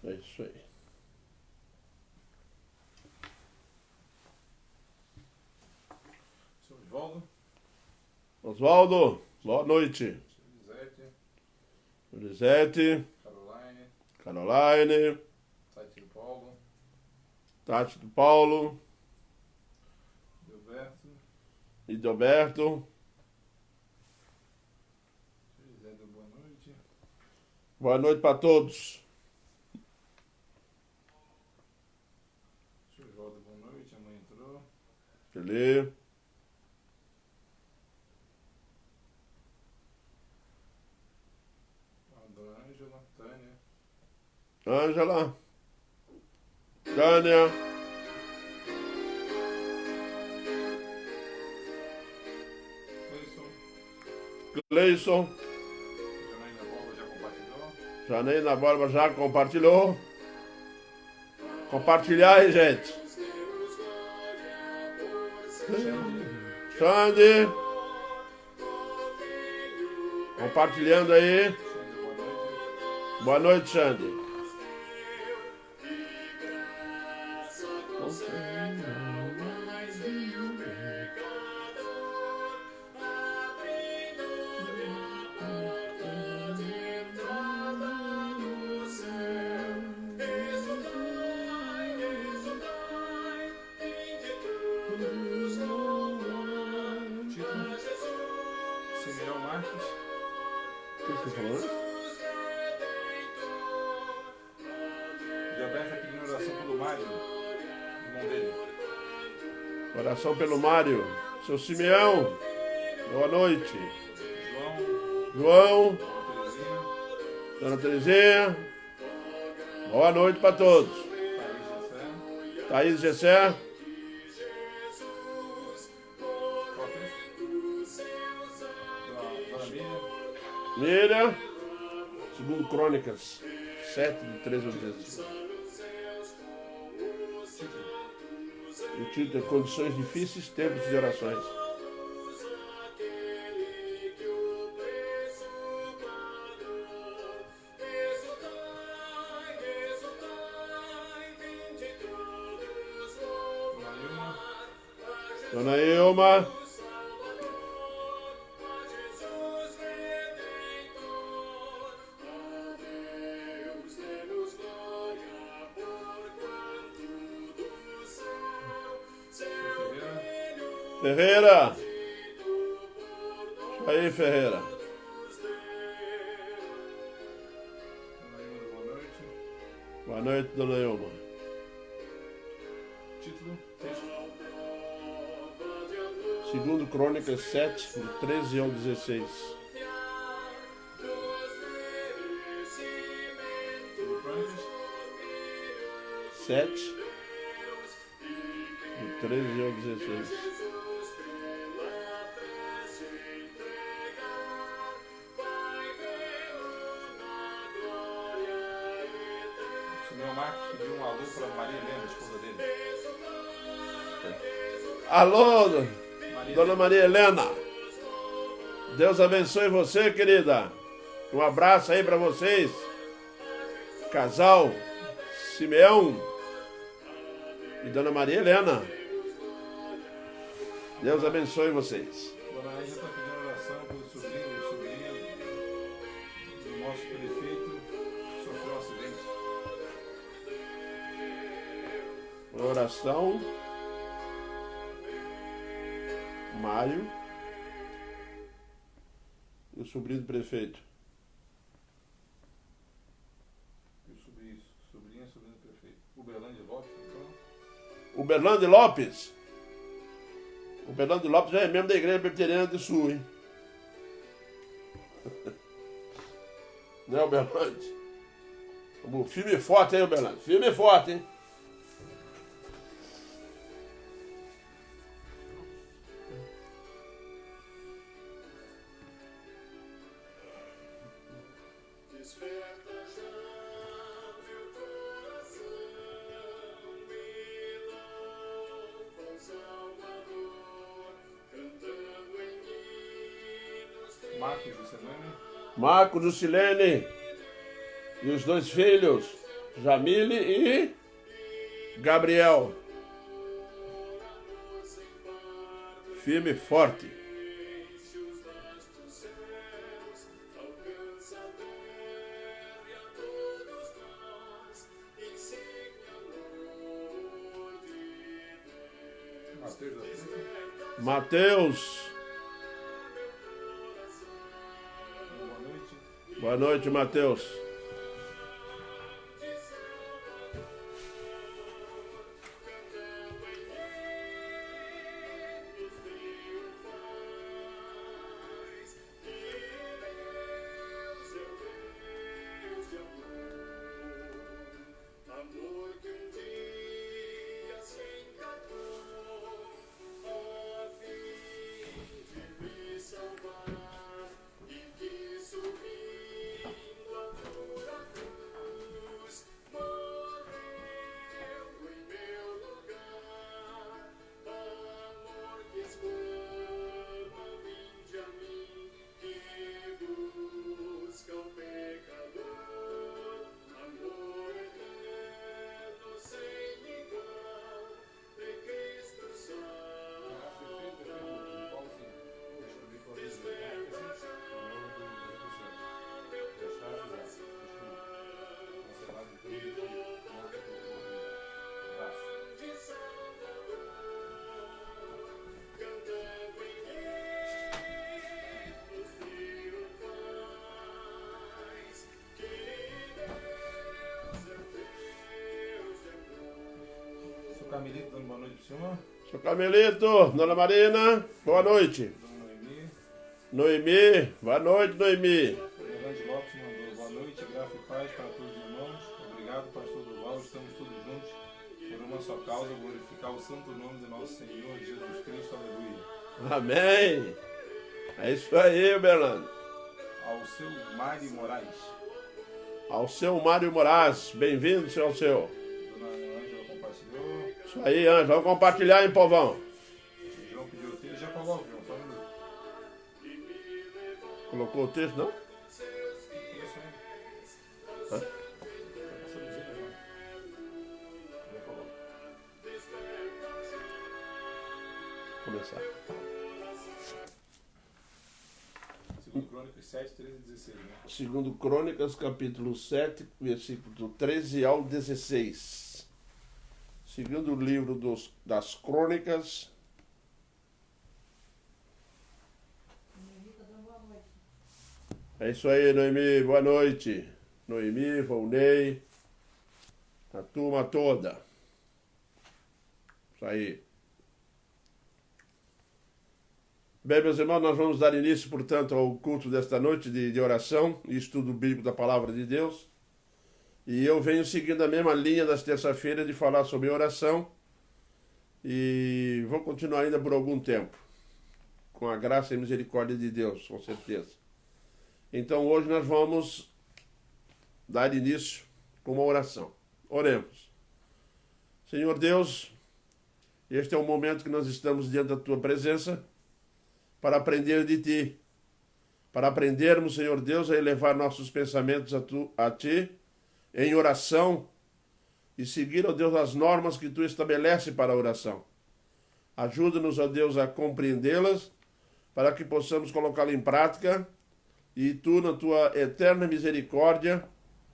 É isso aí. Seu Osvaldo. Osvaldo, boa noite. Elisete. Caroline. Tati do Paulo. Tati do Paulo. Gilberto. José do boa noite. Boa noite para todos. Seu Osvaldo, boa noite. A mãe entrou. Feliz. A dona Ângela. Tânia. Ângela. Tânia. Cleison. Janaína Borba Janaína Borba já compartilhou. já compartilhou. Compartilhar aí, gente. Xande. Compartilhando aí. Xande, boa noite. Boa noite, Xande. Simeão Marques. O que você falou? Gilberto pedindo oração pelo Mário, irmão dele. Oração pelo Mário. Seu Simeão. Boa noite. João. Terezinha. Dona Terezinha. Boa noite para todos. Thaís Gessé. Dona Miriam. Segundo Crônicas 7, de 13 ao 16. O título é Condições Difíceis, Tempos de Orações. Dona Ilma. Ferreira. Isso aí, Ferreira. Boa noite, Dona Ilma. Título, texto. Segundo Crônicas 7, de 13 ao 16. Crônicas. 7, de 13 ao 16. Simeão Marques pediu um alô para Maria Helena, esposa dele. Alô, Dona Maria Helena. Deus abençoe você, querida. Um abraço aí para vocês. Casal Simeão e Dona Maria Helena. Deus abençoe vocês. Dona Ângela está pedindo oração pelo sobrinho e sobrinha do nosso prefeito que sofreu um acidente. Oração. Mário e o sobrinho do prefeito. E o sobrinho do prefeito. Uberlândia Lopes, então. Uberlândia Lopes. Uberlândia Lopes já é membro da Igreja Presbiteriana do Sul, hein? Não é, Uberlândia? Firme e forte, hein, Uberlândia? Firme e forte, hein? Marcos Lucilene. Marcos Lucilene e os dois filhos. Jamile e Gabriel. Firme e forte. Mateus. Boa noite, Mateus. Carmelito, dando boa noite pro senhor. Seu Carmelito, Dona Marina, boa noite. Dona Noemi, boa noite, Noemi. Grande Lopes mandou boa noite, graça e paz para todos os irmãos. Obrigado, pastor Duval, estamos todos juntos por uma só causa, glorificar o santo nome do nosso Senhor Jesus Cristo, aleluia. Amém. É isso aí, Berlando. Ao seu Mário Moraes. Ao seu Mário Moraes, bem-vindo, seu Alceu. Dona Ângela compartilhou. Isso aí, Ângela, vamos compartilhar, hein, povão? João pediu o texto, já coloca, João, só um minuto. Colocou o texto, não? Hã? Começar. Segundo Crônicas 7, 13 e 16, né? Segundo Crônicas, capítulo 7, versículo 13 ao 16. Segundo o livro das Crônicas. É isso aí, Noemi, boa noite. Noemi, Volney, a turma toda. Isso aí. Bem, meus irmãos, nós vamos dar início, portanto, ao culto desta noite de oração e estudo bíblico da Palavra de Deus. E eu venho seguindo a mesma linha das terça-feiras de falar sobre oração e vou continuar ainda por algum tempo, com a graça e misericórdia de Deus, com certeza. Então, hoje nós vamos dar início com uma oração. Oremos. Senhor Deus, este é o momento que nós estamos diante da Tua presença, para aprender de Ti, para aprendermos, Senhor Deus, a elevar nossos pensamentos a Ti, em oração, e seguir, ó Deus, as normas que Tu estabelece para a oração. Ajuda-nos, ó Deus, a compreendê-las, para que possamos colocá-las em prática, e Tu, na Tua eterna misericórdia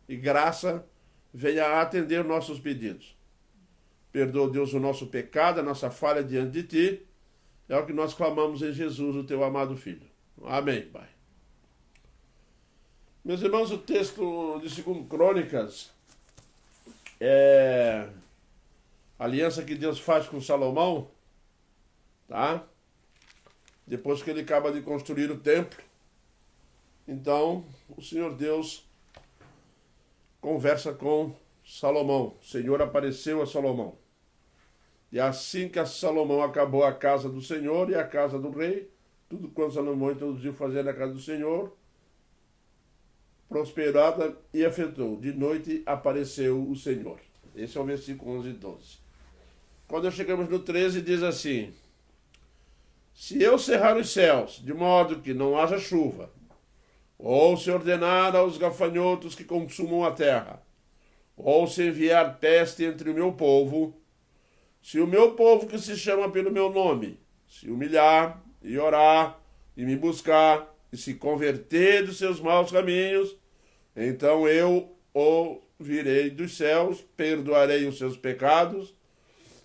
e graça, venha a atender nossos pedidos. Perdoa, Deus, o nosso pecado, a nossa falha diante de Ti. É o que nós clamamos em Jesus, o Teu amado Filho. Amém, Pai. Meus irmãos, o texto de 2 Crônicas é a aliança que Deus faz com Salomão, tá? Depois que ele acaba de construir o templo. Então, o Senhor Deus conversa com Salomão. O Senhor apareceu a Salomão. E assim que Salomão acabou a casa do Senhor e a casa do rei, tudo quanto Salomão introduziu fazer na casa do Senhor, prosperada e afetou. De noite apareceu o Senhor. Esse é o versículo 11 e 12. Quando chegamos no 13, diz assim: se eu cerrar os céus, de modo que não haja chuva, ou se ordenar aos gafanhotos que consumam a terra, ou se enviar peste entre o meu povo, se o meu povo que se chama pelo meu nome se humilhar e orar e me buscar e se converter dos seus maus caminhos, então eu ouvirei dos céus, perdoarei os seus pecados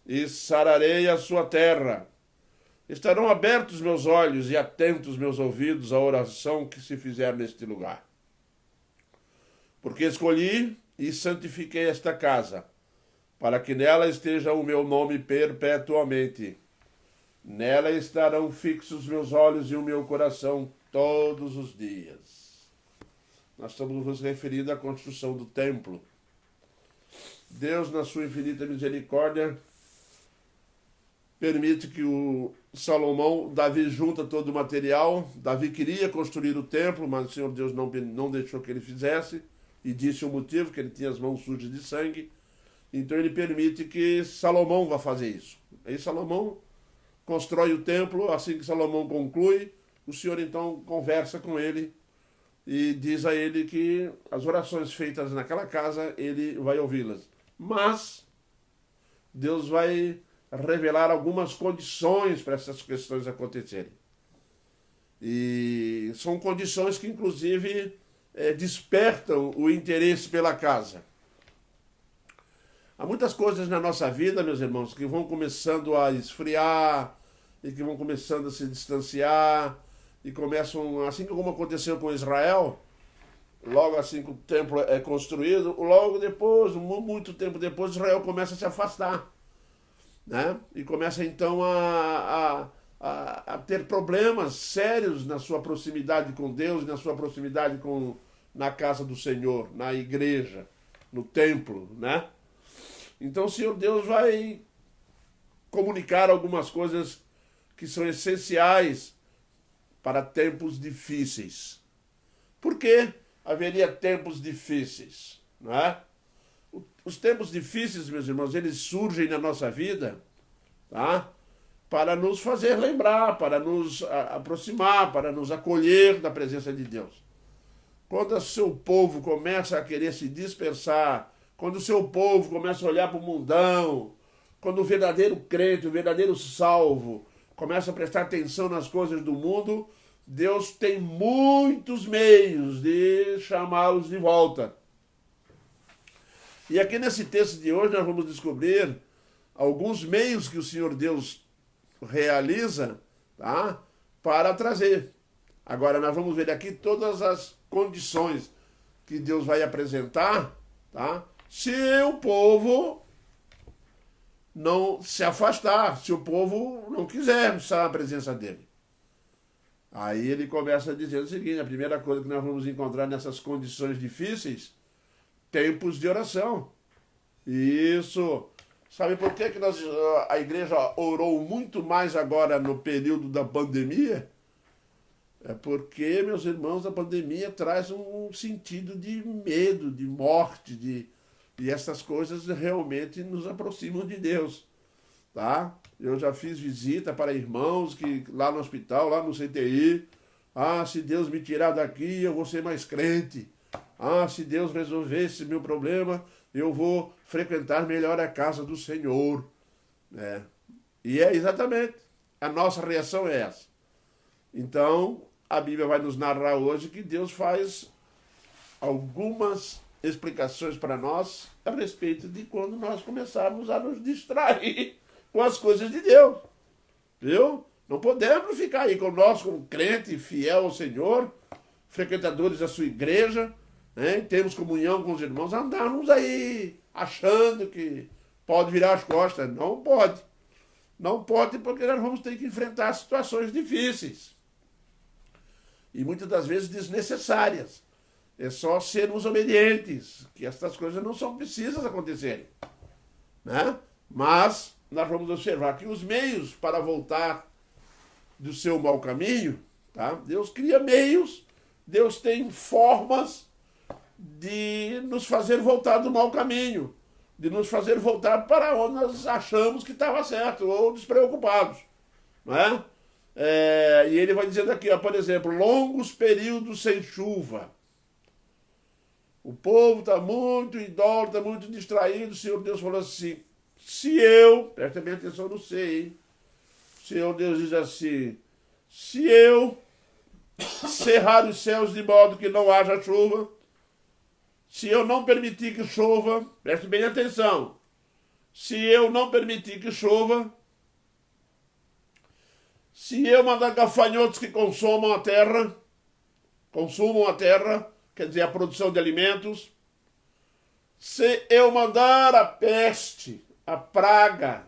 e sararei a sua terra. Estarão abertos meus olhos e atentos meus ouvidos à oração que se fizer neste lugar. Porque escolhi e santifiquei esta casa, para que nela esteja o meu nome perpetuamente. Nela estarão fixos meus olhos e o meu coração todos os dias. Nós estamos nos referindo à construção do templo. Deus, na sua infinita misericórdia, permite que Davi junta todo o material. Davi queria construir o templo, mas o Senhor Deus não deixou que ele fizesse, e disse o motivo, que ele tinha as mãos sujas de sangue. Então ele permite que Salomão vá fazer isso. Aí Salomão constrói o templo. Assim que Salomão conclui, o Senhor então conversa com ele e diz a ele que as orações feitas naquela casa, ele vai ouvi-las. Mas Deus vai revelar algumas condições para essas questões acontecerem. E são condições que, inclusive, despertam o interesse pela casa. Há muitas coisas na nossa vida, meus irmãos, que vão começando a esfriar e que vão começando a se distanciar e começam, assim como aconteceu com Israel, logo assim que o templo é construído, logo depois, muito tempo depois, Israel começa a se afastar, né? E começa então a ter problemas sérios na sua proximidade com Deus, na sua proximidade na casa do Senhor, na igreja, no templo, né? Então o Senhor Deus vai comunicar algumas coisas que são essenciais para tempos difíceis. Por que haveria tempos difíceis? Não é? Os tempos difíceis, meus irmãos, eles surgem na nossa vida, tá? Para nos fazer lembrar, para nos aproximar, para nos acolher da presença de Deus. Quando o seu povo começa a querer se dispersar, quando o seu povo começa a olhar para o mundão, quando o verdadeiro crente, o verdadeiro salvo, começa a prestar atenção nas coisas do mundo, Deus tem muitos meios de chamá-los de volta. E aqui nesse texto de hoje nós vamos descobrir alguns meios que o Senhor Deus realiza, tá? Para trazer. Agora nós vamos ver aqui todas as condições que Deus vai apresentar, tá? Se o povo não se afastar, se o povo não quiser estar na presença dele. Aí ele começa a dizer o seguinte: a primeira coisa que nós vamos encontrar nessas condições difíceis, tempos de oração. Isso. Sabe por que a igreja orou muito mais agora no período da pandemia? É porque, meus irmãos, a pandemia traz um sentido de medo, de morte, e essas coisas realmente nos aproximam de Deus, tá? Eu já fiz visita para irmãos que lá no hospital, lá no CTI, se Deus me tirar daqui, eu vou ser mais crente. Se Deus resolver esse meu problema, eu vou frequentar melhor a casa do Senhor. E é exatamente, a nossa reação é essa. Então, a Bíblia vai nos narrar hoje que Deus faz algumas explicações para nós a respeito de quando nós começarmos a nos distrair com as coisas de Deus. Viu? Não podemos ficar aí com nós, como crente, fiel ao Senhor, frequentadores da sua igreja, né? Temos comunhão com os irmãos, andarmos aí achando que pode virar as costas. Não pode. Não pode, porque nós vamos ter que enfrentar situações difíceis. E muitas das vezes desnecessárias. É só sermos obedientes, que essas coisas não são precisas acontecerem, né? Mas nós vamos observar que os meios para voltar do seu mau caminho, tá? Deus cria meios, Deus tem formas de nos fazer voltar do mau caminho, de nos fazer voltar para onde nós achamos que estava certo, ou despreocupados, né? E ele vai dizendo aqui, por exemplo, longos períodos sem chuva. O povo está muito idólatra, muito distraído. O Senhor Deus falou assim, se eu, presta bem atenção no sei, hein? O Senhor Deus diz assim, se eu cerrar os céus de modo que não haja chuva, se eu não permitir que chova, preste bem atenção, se eu não permitir que chova, se eu mandar gafanhotos que consumam a terra, quer dizer, a produção de alimentos, se eu mandar a peste, a praga.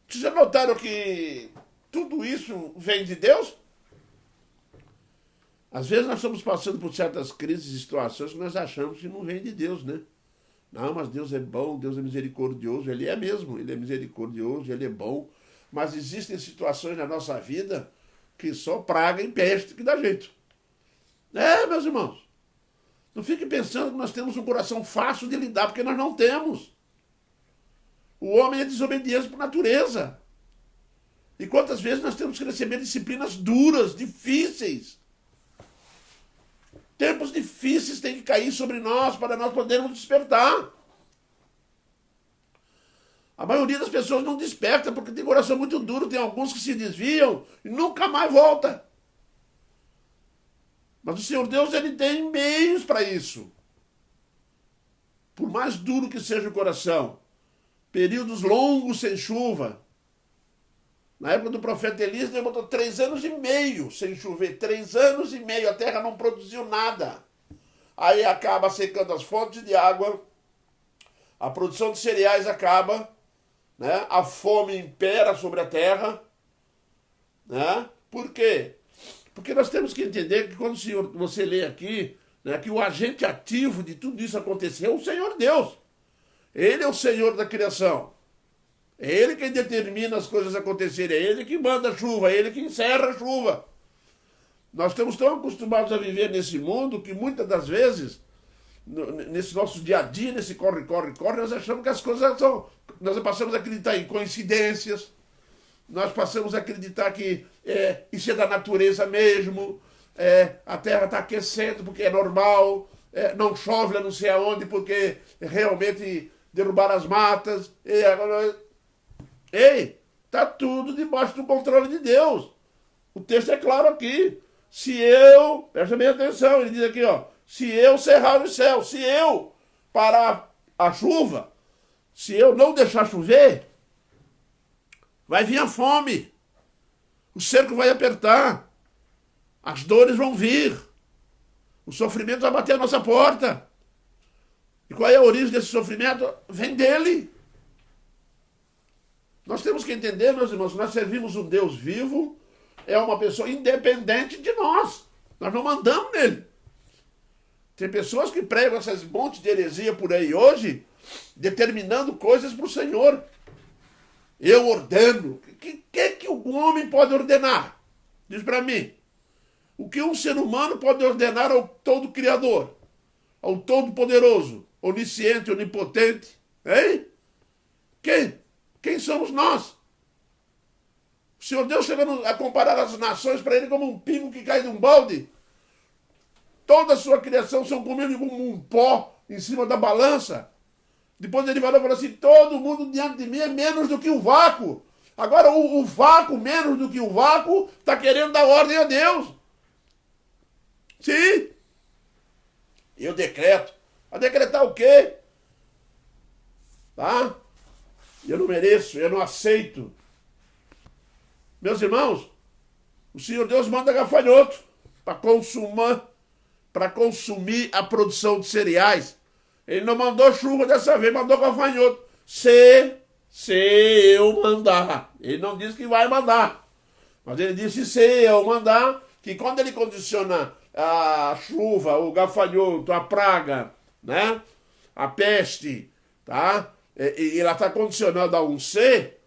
Vocês já notaram que tudo isso vem de Deus? Às vezes nós estamos passando por certas crises e situações que nós achamos que não vem de Deus, né? Não, mas Deus é bom, Deus é misericordioso, Ele é mesmo, Ele é misericordioso, Ele é bom. Mas existem situações na nossa vida que só praga e peste que dá jeito. Meus irmãos, não fique pensando que nós temos um coração fácil de lidar, porque nós não temos. O homem é desobediente por natureza. E quantas vezes nós temos que receber disciplinas duras, difíceis. Tempos difíceis têm que cair sobre nós para nós podermos despertar. A maioria das pessoas não desperta porque tem coração muito duro. Tem alguns que se desviam e nunca mais volta. Mas o Senhor Deus, Ele tem meios para isso. Por mais duro que seja o coração, períodos longos sem chuva. Na época do profeta Elias, ele botou 3 anos e meio sem chover. 3 anos e meio, a terra não produziu nada. Aí acaba secando as fontes de água, a produção de cereais acaba, né? A fome impera sobre a terra. Né? Por quê? Porque nós temos que entender que quando você lê aqui, né, que o agente ativo de tudo isso acontecer é o Senhor Deus. Ele é o Senhor da criação. É Ele quem determina as coisas acontecerem. É Ele que manda a chuva, é Ele que encerra a chuva. Nós estamos tão acostumados a viver nesse mundo que muitas das vezes, nesse nosso dia a dia, nesse corre, nós achamos que as coisas são... Nós passamos a acreditar em coincidências, nós passamos a acreditar que isso é da natureza mesmo, a terra está aquecendo porque é normal, não chove lá não sei aonde porque realmente derrubaram as matas. Está tudo debaixo do controle de Deus. O texto é claro aqui. Se eu, presta bem atenção, ele diz aqui, ó, se eu cerrar os céus, se eu parar a chuva, se eu não deixar chover, vai vir a fome, o cerco vai apertar, as dores vão vir, o sofrimento vai bater a nossa porta. E qual é a origem desse sofrimento? Vem dele. Nós temos que entender, meus irmãos, que nós servimos um Deus vivo, é uma pessoa independente de nós. Nós não mandamos nele. Tem pessoas que pregam essas montes de heresia por aí hoje, determinando coisas para o Senhor. Eu ordeno. O que o homem pode ordenar? Diz para mim. O que um ser humano pode ordenar ao Todo-Criador, ao Todo-Poderoso, onisciente, onipotente? Hein? Quem somos nós? O Senhor Deus chegando a comparar as nações para ele como um pingo que cai de um balde. Toda a sua criação são comidos como um pó em cima da balança. Depois ele falou assim, todo mundo diante de mim é menos do que o vácuo. Agora o vácuo, menos do que o vácuo, está querendo dar ordem a Deus. Sim. Eu decreto. A decretar o quê? Tá? Eu não mereço, eu não aceito. Meus irmãos, o Senhor Deus manda gafanhoto para consumir a produção de cereais. Ele não mandou chuva dessa vez, mandou gafanhoto. Se eu mandar. Ele não disse que vai mandar. Mas ele disse se eu mandar, que quando ele condiciona a chuva, o gafanhoto, a praga, né? A peste, tá? E ela está condicionando a um ser,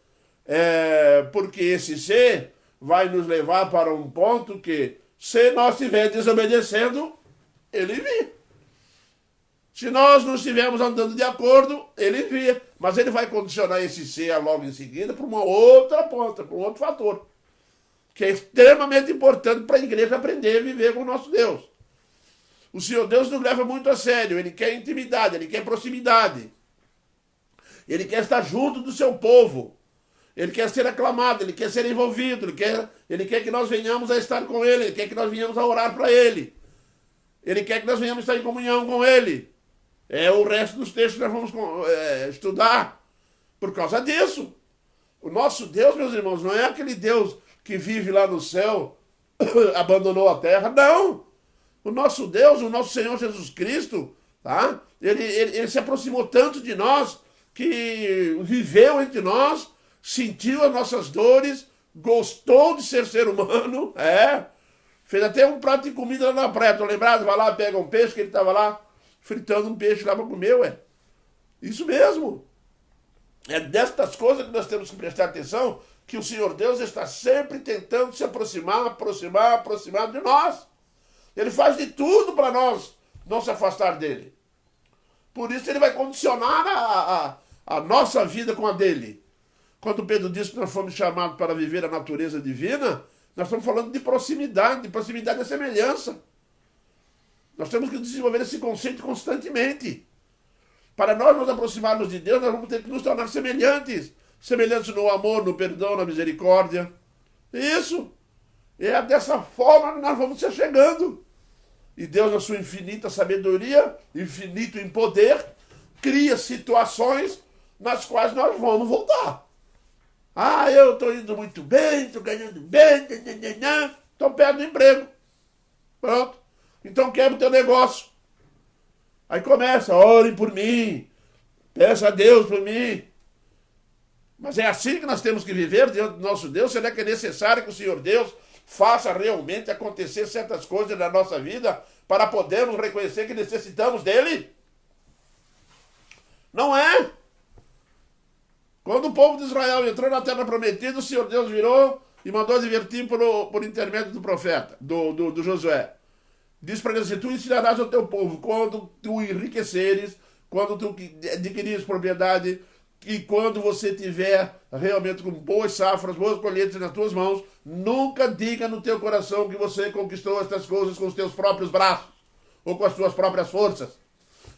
porque esse ser vai nos levar para um ponto que, se nós estivermos desobedecendo, ele via. Se nós não estivermos andando de acordo, ele via. Mas ele vai condicionar esse ser logo em seguida para uma outra ponta, para um outro fator, que é extremamente importante para a igreja aprender a viver com o nosso Deus. O Senhor Deus nos leva muito a sério. Ele quer intimidade, ele quer proximidade. Ele quer estar junto do seu povo. Ele quer ser aclamado, ele quer ser envolvido, ele quer que nós venhamos a estar com ele, ele quer que nós venhamos a orar para ele. Ele quer que nós venhamos a estar em comunhão com ele. O resto dos textos nós vamos estudar por causa disso. O nosso Deus, meus irmãos, não é aquele Deus que vive lá no céu, abandonou a terra, não. O nosso Deus, o nosso Senhor Jesus Cristo, tá? Ele se aproximou tanto de nós, que viveu entre nós, sentiu as nossas dores, gostou de ser humano, fez até um prato de comida lá na praia, tô lembrado? Vai lá, pega um peixe, que ele estava lá fritando um peixe lá para comer, Isso mesmo. É destas coisas que nós temos que prestar atenção, que o Senhor Deus está sempre tentando se aproximar de nós. Ele faz de tudo para nós não se afastar dele. Por isso ele vai condicionar a nossa vida com a dele. Quando Pedro disse que nós fomos chamados para viver a natureza divina, nós estamos falando de proximidade é semelhança. Nós temos que desenvolver esse conceito constantemente. Para nós nos aproximarmos de Deus, nós vamos ter que nos tornar semelhantes. Semelhantes no amor, no perdão, na misericórdia. Isso. É dessa forma que nós vamos se chegando. E Deus, na sua infinita sabedoria, infinito em poder, cria situações nas quais nós vamos voltar. Eu estou indo muito bem, estou ganhando bem, estou perto do emprego. Pronto. Então quebra o teu negócio. Aí começa, orem por mim, peça a Deus por mim. Mas é assim que nós temos que viver diante do nosso Deus? Será que é necessário que o Senhor Deus faça realmente acontecer certas coisas na nossa vida para podermos reconhecer que necessitamos dele? Não é? Quando o povo de Israel entrou na terra prometida, o Senhor Deus virou e mandou advertir por intermédio do profeta, do Josué. Diz para ele assim: tu ensinarás ao teu povo, quando tu enriqueceres, quando tu adquirires propriedade, e quando você tiver realmente com boas safras, boas colheitas nas tuas mãos, nunca diga no teu coração que você conquistou estas coisas com os teus próprios braços, ou com as tuas próprias forças.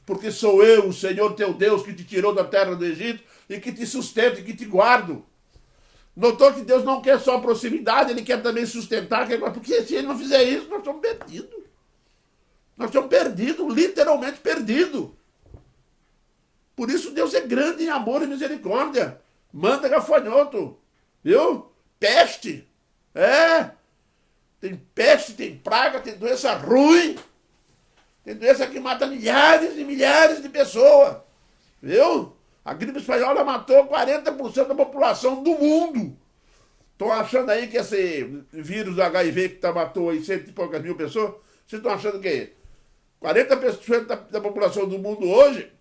Porque sou eu, o Senhor teu Deus, que te tirou da terra do Egito, e que te sustento, e que te guardo. Notou que Deus não quer só proximidade, ele quer também sustentar, porque se ele não fizer isso, nós estamos perdidos. Nós estamos perdidos, literalmente perdidos. Por isso Deus é grande em amor e misericórdia. Manda gafanhoto, viu? Peste. Tem peste, tem praga, tem doença ruim. Tem doença que mata milhares e milhares de pessoas. Viu? A gripe espanhola matou 40% da população do mundo. Estão achando aí que esse vírus do HIV que matou aí 100 e poucas mil pessoas, vocês estão achando que 40% da população do mundo hoje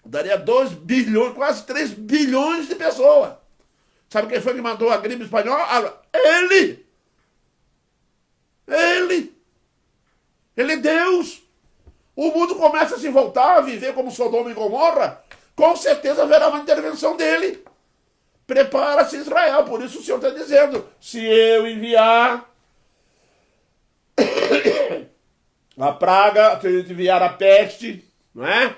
daria 2 bilhões, quase 3 bilhões de pessoas. Sabe quem foi que matou a gripe espanhola? Ele! Ele é Deus! O mundo começa a se voltar a viver como Sodoma e Gomorra, com certeza haverá uma intervenção dele. Prepara-se Israel, por isso o Senhor está dizendo, se eu enviar a praga, se eu enviar a peste, não é?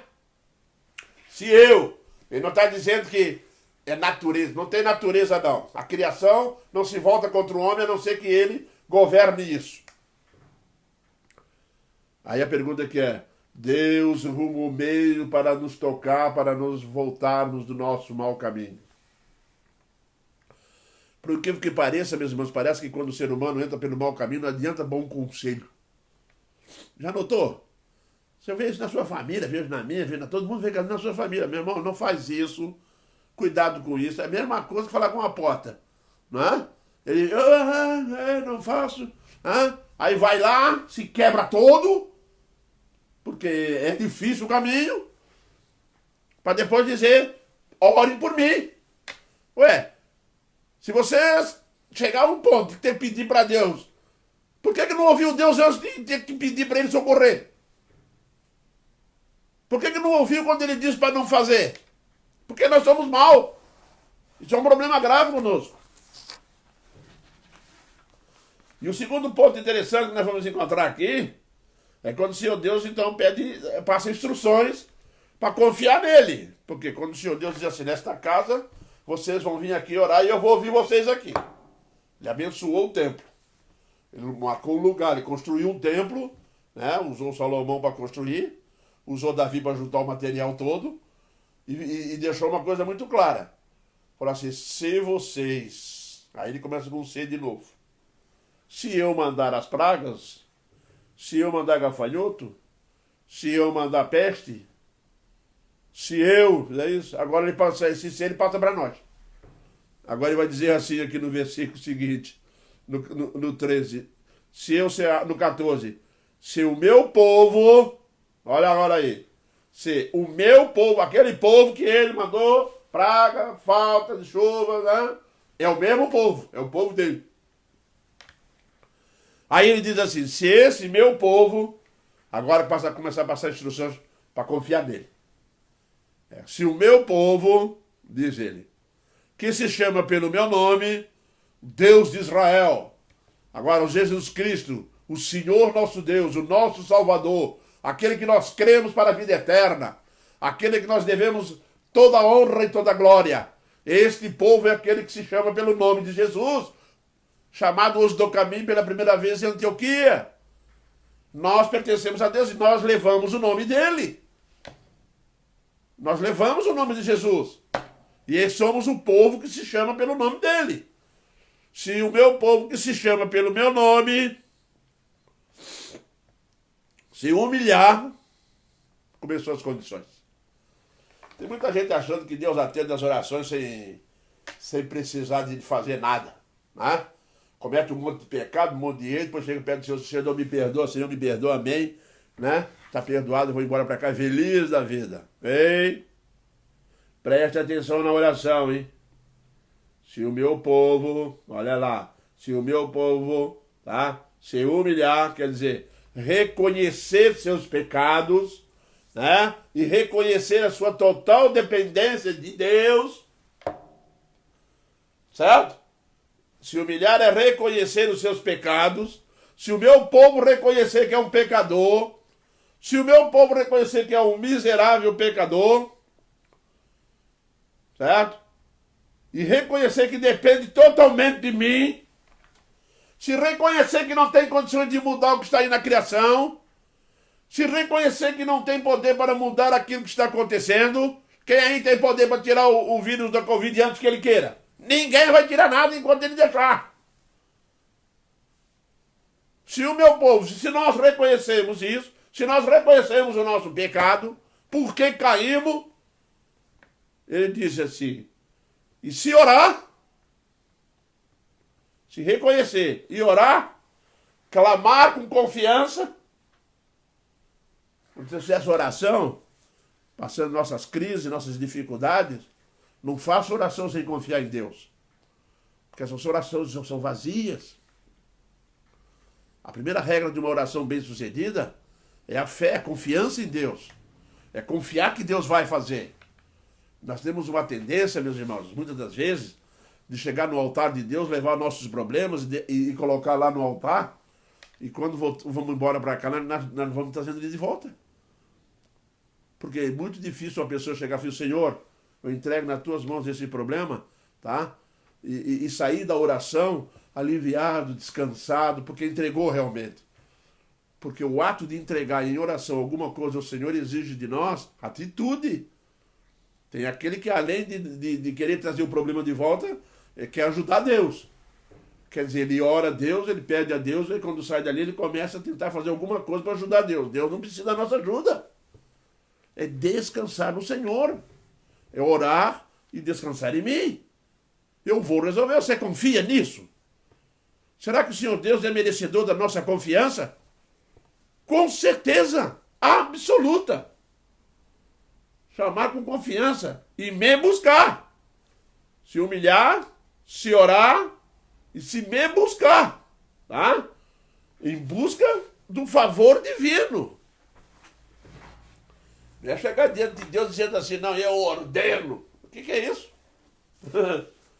Ele não está dizendo que é natureza, não tem natureza não. A criação não se volta contra o homem, a não ser que ele governe isso. Aí a pergunta que é, Deus rumo o meio para nos tocar, para nos voltarmos do nosso mau caminho. Por incrível que pareça, meus irmãos, parece que quando o ser humano entra pelo mau caminho, não adianta bom conselho. Já notou? Se eu vejo isso na sua família, vejo na minha, vejo na todo mundo, vejo na sua família. Meu irmão, não faz isso, cuidado com isso. É a mesma coisa que falar com uma porta. Não é? Ele, não faço. Aí vai lá, se quebra todo, porque é difícil o caminho, para depois dizer, orem por mim. Se você chegar a um ponto de ter que pedir para Deus, por que não ouviu Deus antes de ter que pedir para ele socorrer? Por que não ouviu quando ele disse para não fazer? Porque nós somos maus. Isso é um problema grave conosco. E o segundo ponto interessante que nós vamos encontrar aqui É quando o Senhor Deus, então, passa instruções para confiar nele. Porque quando o Senhor Deus diz assim, nesta casa, vocês vão vir aqui orar e eu vou ouvir vocês aqui. Ele abençoou o templo. Ele marcou um lugar, ele construiu um templo, né? Usou Salomão para construir, usou Davi para juntar o material todo e deixou uma coisa muito clara. Falou assim, se vocês... Aí ele começa com C de novo. Se eu mandar as pragas, se eu mandar gafanhoto, se eu mandar peste, se eu... É isso? Agora ele passa, ele passa para nós. Agora ele vai dizer assim aqui no versículo seguinte, no 13. No 14. Se o meu povo... Olha agora aí. Se o meu povo, aquele povo que ele mandou, praga, falta de chuva, né? É o mesmo povo, é o povo dele. Aí ele diz assim, se esse meu povo, agora começar a passar instruções para confiar nele. Se o meu povo, diz ele, que se chama pelo meu nome, Deus de Israel. Agora o Jesus Cristo, o Senhor nosso Deus, o nosso Salvador, aquele que nós cremos para a vida eterna, aquele que nós devemos toda a honra e toda a glória. Este povo é aquele que se chama pelo nome de Jesus, chamado os do caminho pela primeira vez em Antioquia. Nós pertencemos a Deus e nós levamos o nome dele. Nós levamos o nome de Jesus. E somos o povo que se chama pelo nome dele. Se o meu povo que se chama pelo meu nome se humilhar, começou as condições. Tem muita gente achando que Deus atende as orações sem precisar de fazer nada, né? Comete um monte de pecado, um monte de erro, depois chega perto do Senhor, Senhor me perdoa, Senhor me perdoa, amém, né? Está perdoado, eu vou embora para cá, feliz da vida. Ei, preste atenção na oração, hein? Se o meu povo, olha lá, se o meu povo, tá? Se humilhar, quer dizer, reconhecer seus pecados, né? E reconhecer a sua total dependência de Deus, certo? Se humilhar é reconhecer os seus pecados. Se o meu povo reconhecer que é um pecador, se o meu povo reconhecer que é um miserável pecador, certo? E reconhecer que depende totalmente de mim, se reconhecer que não tem condições de mudar o que está aí na criação, se reconhecer que não tem poder para mudar aquilo que está acontecendo, quem aí tem poder para tirar o vírus da Covid antes que ele queira? Ninguém vai tirar nada enquanto ele deixar. Se o meu povo, se nós reconhecemos isso, se nós reconhecemos o nosso pecado, por que caímos, ele diz assim, e se orar, se reconhecer e orar, clamar com confiança, se essa oração, passando nossas crises, nossas dificuldades, não faça oração sem confiar em Deus. Porque essas orações são vazias. A primeira regra de uma oração bem-sucedida é a fé, a confiança em Deus. É confiar que Deus vai fazer. Nós temos uma tendência, meus irmãos, muitas das vezes, de chegar no altar de Deus, levar nossos problemas e colocar lá no altar, e quando vamos embora para cá, nós vamos trazendo ele de volta. Porque é muito difícil uma pessoa chegar e falar, Senhor, eu entrego nas tuas mãos esse problema, tá? E sair da oração aliviado, descansado, porque entregou realmente. Porque o ato de entregar em oração alguma coisa ao Senhor exige de nós atitude. Tem aquele que, além de querer trazer o problema de volta, quer ajudar Deus. Quer dizer, ele ora a Deus, ele pede a Deus, e quando sai dali ele começa a tentar fazer alguma coisa para ajudar Deus. Deus não precisa da nossa ajuda. É descansar no Senhor. É orar e descansar em mim. Eu vou resolver. Você confia nisso? Será que o Senhor Deus é merecedor da nossa confiança? Com certeza absoluta. Chamar com confiança e me buscar. Se humilhar, se orar e se me buscar. Tá? Em busca do favor divino. Não é chegar diante de Deus dizendo assim, não, eu ordeno. O que é isso?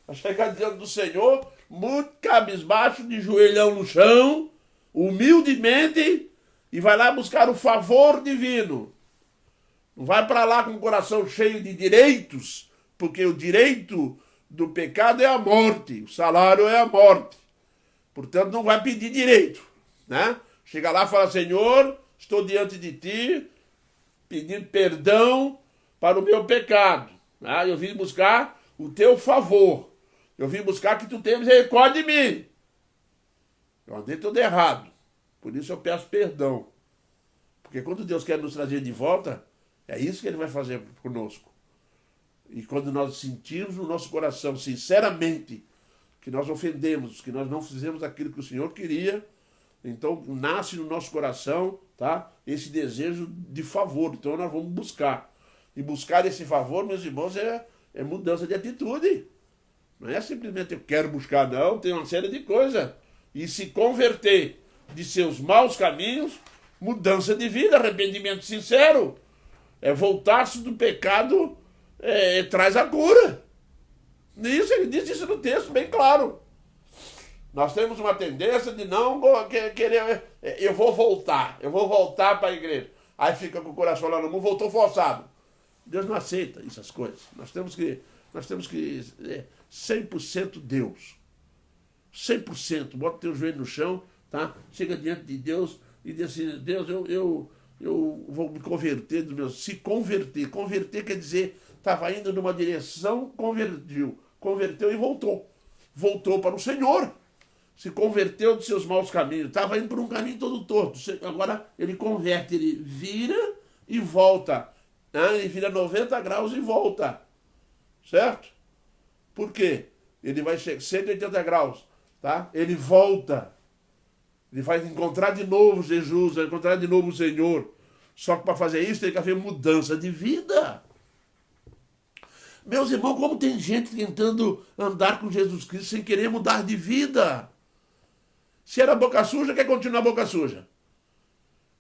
É chegar diante do Senhor, muito cabisbaixo, de joelhão no chão, humildemente, e vai lá buscar o favor divino. Não vai para lá com o coração cheio de direitos, porque o direito do pecado é a morte, o salário é a morte. Portanto, não vai pedir direito, né? Chega lá e fala, Senhor, estou diante de ti, pedindo perdão para o meu pecado. Né? Eu vim buscar o teu favor. Eu vim buscar que tu tenhas misericórdia de mim. Eu andei tudo errado. Por isso eu peço perdão. Porque quando Deus quer nos trazer de volta, é isso que Ele vai fazer conosco. E quando nós sentirmos no nosso coração, sinceramente, que nós ofendemos, que nós não fizemos aquilo que o Senhor queria, então nasce no nosso coração, tá, esse desejo de favor. Então nós vamos buscar. E buscar esse favor, meus irmãos, é mudança de atitude. Não é simplesmente eu quero buscar, não. Tem uma série de coisas. E se converter de seus maus caminhos, mudança de vida, arrependimento sincero. É voltar-se do pecado, traz a cura. Isso, ele diz isso no texto, bem claro. Nós temos uma tendência de não querer, eu vou voltar para a igreja. Aí fica com o coração lá no mundo, voltou forçado. Deus não aceita essas coisas. Nós temos que 100% Deus. 100%. Bota o teu joelho no chão, tá? Chega diante de Deus e diz assim, Deus, eu vou me converter dos meus... Se converter. Converter quer dizer, estava indo numa direção, converteu e voltou. Voltou para o Senhor. Se converteu dos seus maus caminhos. Estava indo por um caminho todo torto. Agora ele converte, ele vira e volta. Ele vira 90 graus e volta. Certo? Por quê? Ele vai chegar 180 graus. Tá? Ele volta. Ele vai encontrar de novo Jesus, vai encontrar de novo o Senhor. Só que para fazer isso tem que haver mudança de vida. Meus irmãos, como tem gente tentando andar com Jesus Cristo sem querer mudar de vida. Se era boca suja, quer continuar boca suja.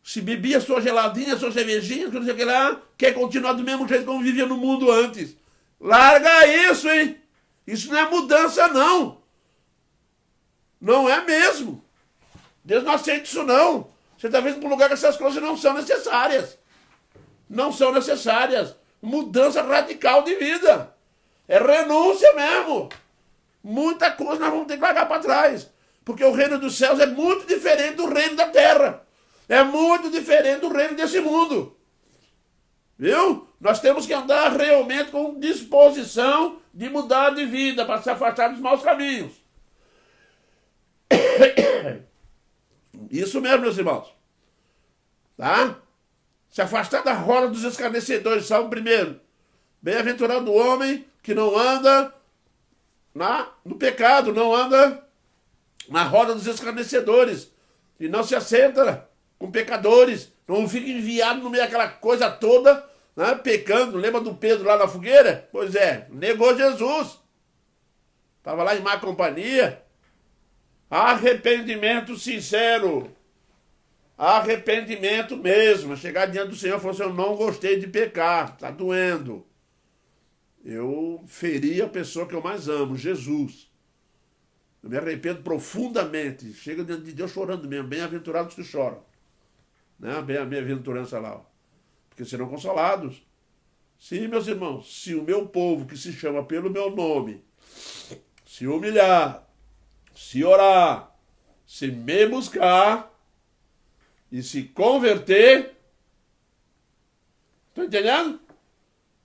Se bebia sua geladinha, sua cervejinha, não sei o que lá, quer continuar do mesmo jeito como vivia no mundo antes. Larga isso, hein? Isso não é mudança, não. Não é mesmo. Deus não aceita isso, não. Você está vendo para um lugar que essas coisas não são necessárias. Não são necessárias. Mudança radical de vida. É renúncia mesmo. Muita coisa nós vamos ter que largar para trás. Porque o reino dos céus é muito diferente do reino da terra. É muito diferente do reino desse mundo. Viu? Nós temos que andar realmente com disposição de mudar de vida para se afastar dos maus caminhos. Isso mesmo, meus irmãos. Tá? Se afastar da roda dos escarnecedores. Salmo 1. Bem-aventurado o homem que não anda no pecado, não anda na roda dos escarnecedores. E não se assenta com pecadores. Não fica enviado no meio daquela coisa toda, né, pecando. Lembra do Pedro lá na fogueira? Pois é, negou Jesus. Estava lá em má companhia. Arrependimento sincero. Arrependimento mesmo. Chegar diante do Senhor e falar assim, eu não gostei de pecar, está doendo. Eu feri a pessoa que eu mais amo, Jesus. Eu me arrependo profundamente. Chega diante de Deus chorando mesmo. Bem-aventurados que choram. Né? Bem-aventurança lá. Porque serão consolados. Sim, meus irmãos, se o meu povo que se chama pelo meu nome se humilhar, se orar, se me buscar e se converter, estão entendendo?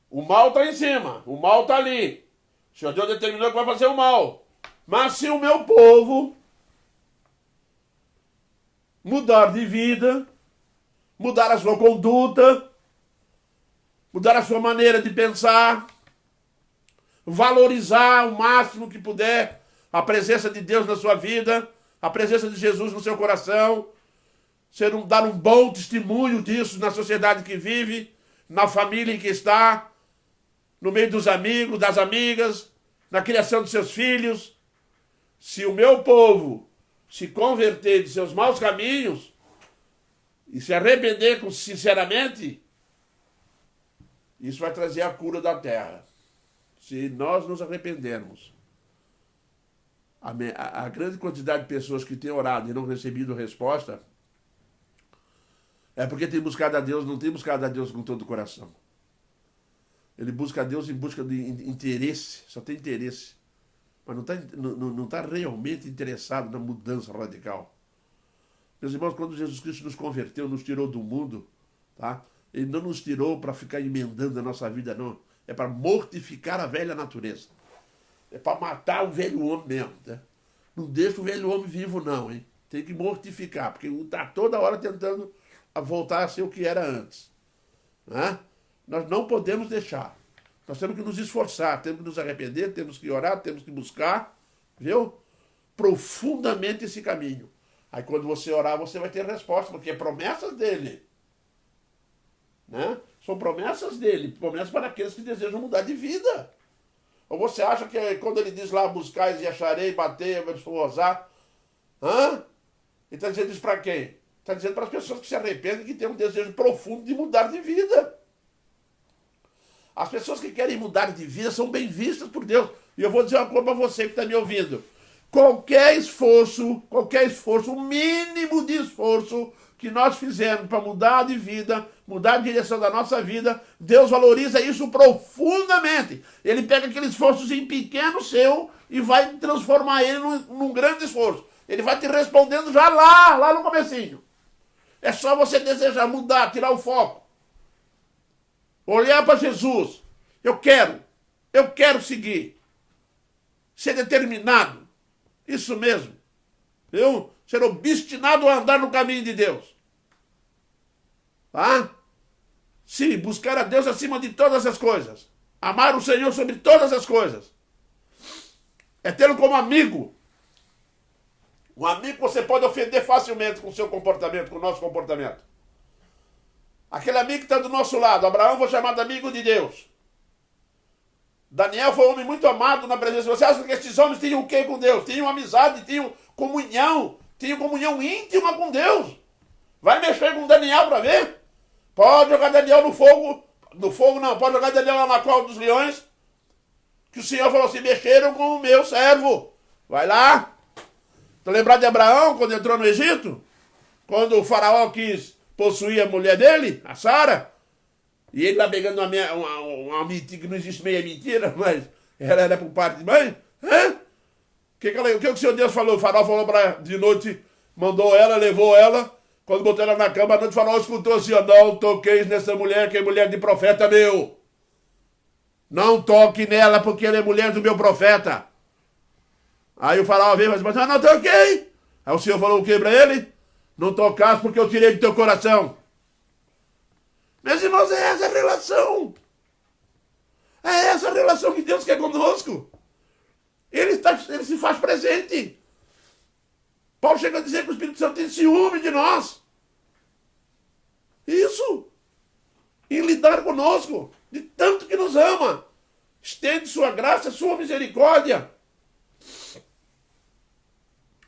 O mal está em cima, o mal está ali. O Senhor Deus determinou que vai fazer o mal. Mas se o meu povo mudar de vida, mudar a sua conduta, mudar a sua maneira de pensar, valorizar o máximo que puder a presença de Deus na sua vida, a presença de Jesus no seu coração, dar um bom testemunho disso na sociedade que vive, na família em que está, no meio dos amigos, das amigas, na criação dos seus filhos. Se o meu povo se converter de seus maus caminhos e se arrepender sinceramente, isso vai trazer a cura da terra. Se nós nos arrependermos, a grande quantidade de pessoas que têm orado e não recebido resposta, É porque tem buscado a Deus, não tem buscado a Deus com todo o coração. Ele busca a Deus em busca de interesse, só tem interesse. Mas não está realmente interessado na mudança radical. Meus irmãos, quando Jesus Cristo nos converteu, nos tirou do mundo, tá? Ele não nos tirou para ficar emendando a nossa vida, não. É para mortificar a velha natureza. É para matar o velho homem mesmo. Tá? Não deixa o velho homem vivo, não, hein? Tem que mortificar, porque está toda hora tentando voltar a ser o que era antes. Né? Nós não podemos deixar. Nós temos que nos esforçar, temos que nos arrepender, temos que orar, temos que buscar, viu? Profundamente esse caminho. Aí quando você orar, você vai ter resposta, porque é promessas dele. Né? São promessas dele, promessas para aqueles que desejam mudar de vida. Ou você acha que quando ele diz lá, buscais e acharei, batei, abençoar, ele está dizendo isso para quem? Está dizendo para as pessoas que se arrependem, que têm um desejo profundo de mudar de vida. As pessoas que querem mudar de vida são bem vistas por Deus. E eu vou dizer uma coisa para você que está me ouvindo. Qualquer esforço, o mínimo de esforço que nós fizermos para mudar de vida, mudar a direção da nossa vida, Deus valoriza isso profundamente. Ele pega aquele esforçozinho pequeno seu e vai transformar ele num grande esforço. Ele vai te respondendo já lá no comecinho. É só você desejar mudar, tirar o foco. Olhar para Jesus. Eu quero seguir. Ser determinado. Isso mesmo. Viu? Ser obstinado a andar no caminho de Deus. Tá? Sim, buscar a Deus acima de todas as coisas. Amar o Senhor sobre todas as coisas. É tê-lo como amigo. Um amigo que você pode ofender facilmente com o seu comportamento, com o nosso comportamento. Aquele amigo que está do nosso lado. Abraão foi chamado amigo de Deus. Daniel foi um homem muito amado na presença de Deus. Você acha que esses homens tinham o quê com Deus? Tinham amizade, tinham comunhão íntima com Deus. Vai mexer com Daniel para ver? Pode jogar Daniel no fogo. No fogo não, pode jogar Daniel lá na cova dos leões. Que o Senhor falou assim, mexeram com o meu servo. Vai lá. Está lembrado de Abraão quando entrou no Egito? Quando o faraó quis possuir a mulher dele, a Sara, e ele lá pegando uma mentira, que não existe meia mentira, mas ela era por parte de mãe. O que o Senhor Deus falou? O faraó falou de noite, mandou ela, levou ela, quando botou ela na cama, à noite o faraó escutou assim, não toqueis nessa mulher, que é mulher de profeta meu. Não toque nela, porque ela é mulher do meu profeta. Aí o faraó veio e falou, mas não toquei. Aí o Senhor falou o que para ele? Não tocasse porque eu tirei do teu coração. Meus irmãos, é essa a relação. É essa a relação que Deus quer conosco. Ele se faz presente. Paulo chega a dizer que o Espírito Santo tem ciúme de nós. Isso. Em lidar conosco. De tanto que nos ama. Estende sua graça, sua misericórdia.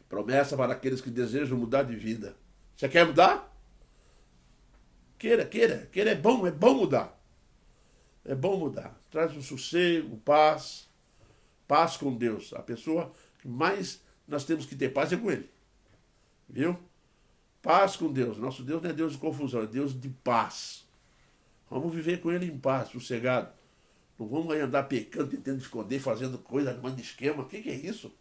Promessa para aqueles que desejam mudar de vida. Você quer mudar? Queira. É bom mudar. É bom mudar. Traz um sossego, paz. Paz com Deus. A pessoa que mais nós temos que ter paz é com Ele. Viu? Paz com Deus. Nosso Deus não é Deus de confusão, é Deus de paz. Vamos viver com Ele em paz, sossegado. Não vamos aí andar pecando, tentando esconder, fazendo coisa, armando esquema. O que é isso?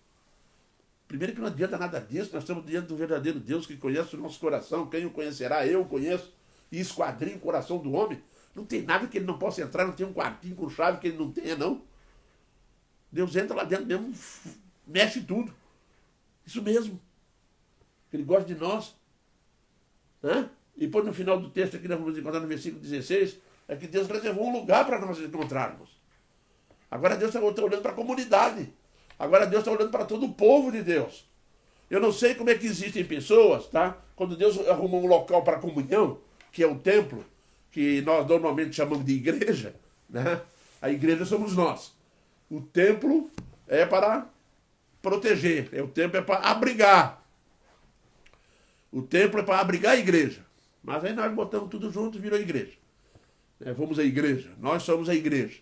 Primeiro que não adianta nada disso, nós estamos diante do verdadeiro Deus que conhece o nosso coração. Quem o conhecerá? Eu o conheço. E esquadrinho o coração do homem. Não tem nada que ele não possa entrar, não tem um quartinho com chave que ele não tenha, não. Deus entra lá dentro mesmo, mexe tudo. Isso mesmo. Ele gosta de nós. E depois no final do texto aqui nós vamos encontrar no versículo 16, é que Deus reservou um lugar para nós encontrarmos. Agora Deus está olhando para a comunidade. Agora Deus está olhando para todo o povo de Deus. Eu não sei como é que existem pessoas, tá? Quando Deus arruma um local para comunhão, que é o templo, que nós normalmente chamamos de igreja, né? A igreja somos nós. O templo é para proteger, o templo é para abrigar. O templo é para abrigar a igreja. Mas aí nós botamos tudo junto e virou igreja. Vamos à igreja, nós somos a igreja.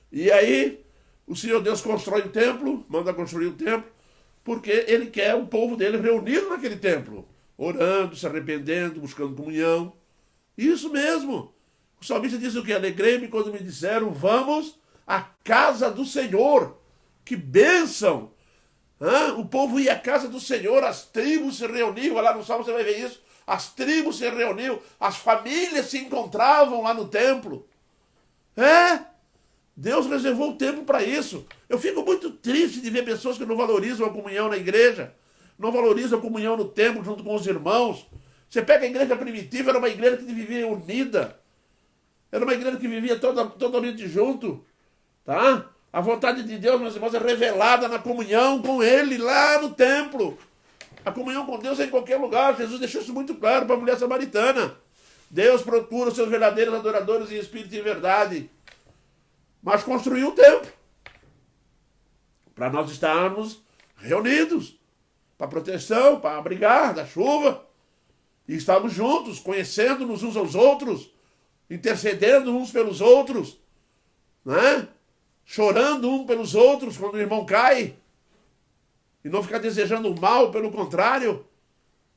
E aí o Senhor Deus constrói o templo, manda construir o templo, porque Ele quer o povo dele reunido naquele templo. orando, se arrependendo, buscando comunhão. Isso mesmo. O salmista diz o que? Alegrei-me quando me disseram, vamos à casa do Senhor. Que bênção! O povo ia à casa do Senhor, as tribos se reuniam, lá no Salmo você vai ver isso, as tribos se reuniam, as famílias se encontravam lá no templo. Deus reservou o tempo para isso. Eu fico muito triste de ver pessoas que não valorizam a comunhão na igreja, não valorizam a comunhão no templo junto com os irmãos. Você pega a igreja primitiva, era uma igreja que vivia unida, era uma igreja que vivia totalmente junto, tá? A vontade de Deus, meus irmãos, é revelada na comunhão com Ele, lá no templo. A comunhão com Deus é em qualquer lugar. Jesus deixou isso muito claro para a mulher samaritana. Deus procura os seus verdadeiros adoradores em espírito e em verdade. Mas construiu um templo para nós estarmos reunidos, para proteção, para abrigar da chuva. E estarmos juntos, conhecendo-nos uns aos outros, intercedendo uns pelos outros, né? Chorando um pelos outros quando o irmão cai, e não ficar desejando o mal, pelo contrário.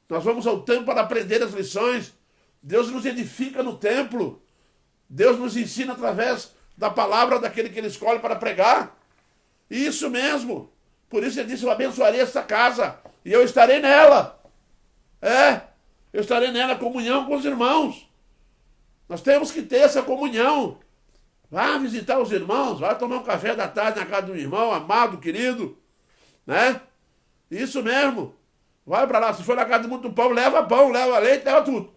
Nós vamos ao templo para aprender as lições. Deus nos edifica no templo. Deus nos ensina através da palavra daquele que Ele escolhe para pregar. Isso mesmo. Por isso Ele disse, eu abençoarei esta casa, e eu estarei nela. Eu estarei nela, comunhão com os irmãos. Nós temos que ter essa comunhão. Vá visitar os irmãos, vá tomar um café da tarde na casa do irmão, amado, querido, né? Isso mesmo. Vai para lá, se for na casa de muito pão, leva leite, leva tudo.